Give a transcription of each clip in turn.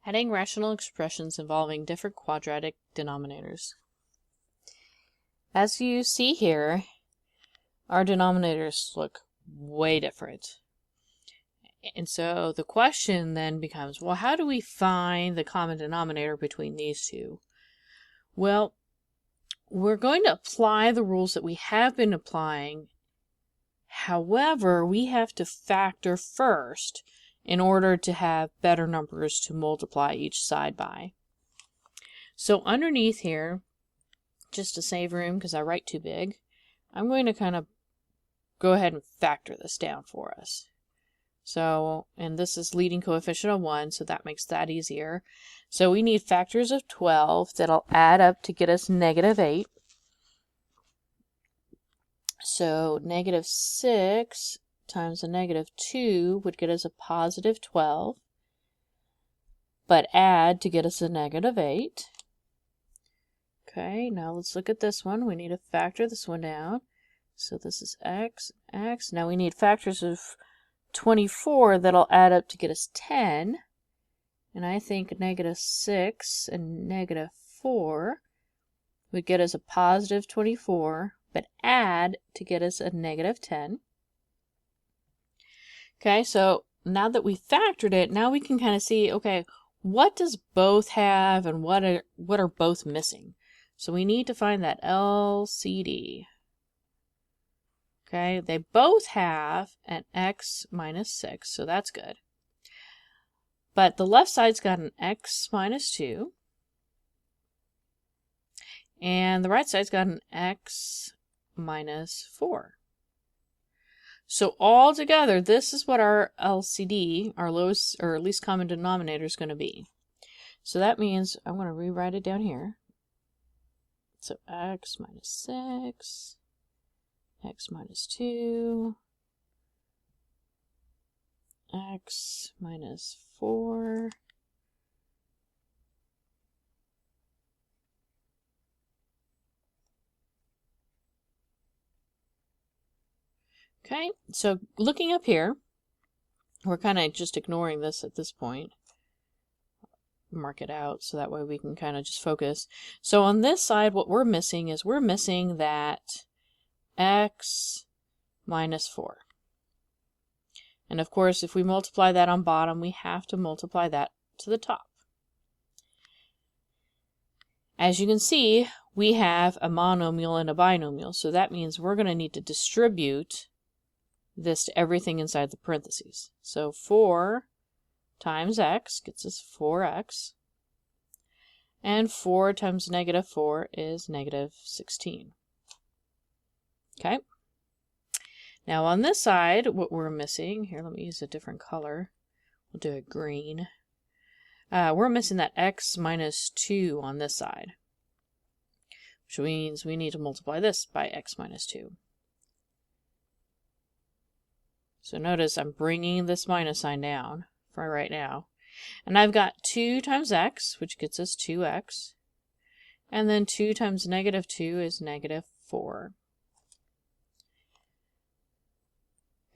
Adding rational expressions involving different quadratic denominators. As you see here, our denominators look way different. And so the question then becomes, well, how do we find the common denominator between these two? Well, we're going to apply the rules that we have been applying. However, we have to factor first in order to have better numbers to multiply each side by. So underneath here, just to save room because I write too big, I'm going to kind of go ahead and factor this down for us. So, and this is leading coefficient of 1, so that makes that easier. So we need factors of 12 that'll add up to get us -8. So negative 6 times a negative 2 would get us a positive 12, but add to get us a -8. Okay, now let's look at this one. We need to factor this one down. So this is x, x. Now we need factors of 24 that'll add up to get us 10. And I think -6 and -4 would get us a positive 24, but add to get us a -10. Okay, so now that we factored it, now we can kind of see, okay, what does both have and what are both missing? So we need to find that LCD. Okay, they both have an x minus 6, so that's good. But the left side's got an x minus 2. And the right side's got an x minus 4. So all together, this is what our LCD, our lowest or least common denominator, is going to be. So that means I'm going to rewrite it down here. So x minus 6, x minus 2, x minus 4, okay, so looking up here, we're kind of just ignoring this at this point. Mark it out so that way we can kind of just focus. So on this side, what we're missing is we're missing that x minus 4. And of course, if we multiply that on bottom, we have to multiply that to the top. As you can see, we have a monomial and a binomial, so that means we're going to need to distribute this to everything inside the parentheses. So 4 times x gets us 4x, and 4 times -4 is -16. Okay. Now on this side, what we're missing, here let me use a different color, we'll do it green. We're missing that x minus 2 on this side, which means we need to multiply this by x minus 2. So notice I'm bringing this minus sign down for right now. And I've got 2 times x, which gets us 2x. And then 2 times -2 is -4.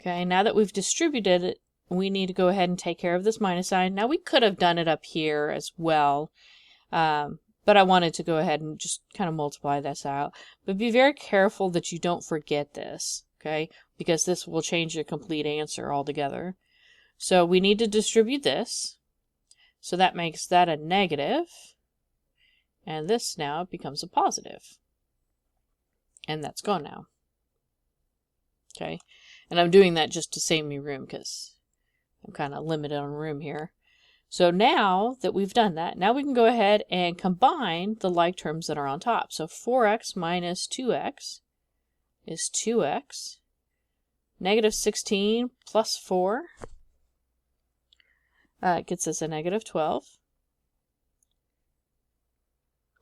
Okay, now that we've distributed it, we need to go ahead and take care of this minus sign. Now we could have done it up here as well, but I wanted to go ahead and just kind of multiply this out. But be very careful that you don't forget this, okay? Because this will change your complete answer altogether. So we need to distribute this. So that makes that a negative. And this now becomes a positive. And that's gone now. Okay. And I'm doing that just to save me room because I'm kind of limited on room here. So now that we've done that, now we can go ahead and combine the like terms that are on top. So 4x minus 2x is 2x. -16 plus 4 gets us a -12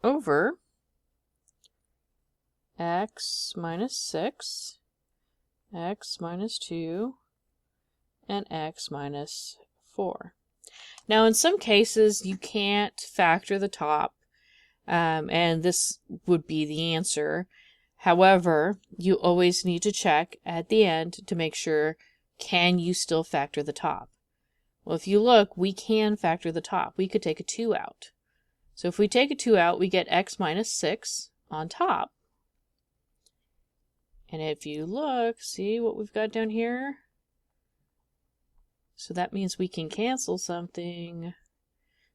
over x minus 6, x minus 2, and x minus 4. Now in some cases you can't factor the top, and this would be the answer. However, you always need to check at the end to make sure, can you still factor the top? Well, if you look, we can factor the top. We could take a 2 out. So if we take a 2 out, we get x minus 6 on top. And if you look, see what we've got down here? So that means we can cancel something.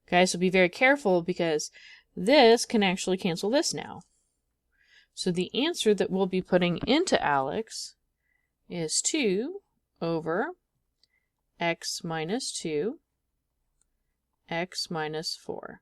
Okay, so be very careful because this can actually cancel this now. So the answer that we'll be putting into Alex is 2 over x minus 2, x minus 4.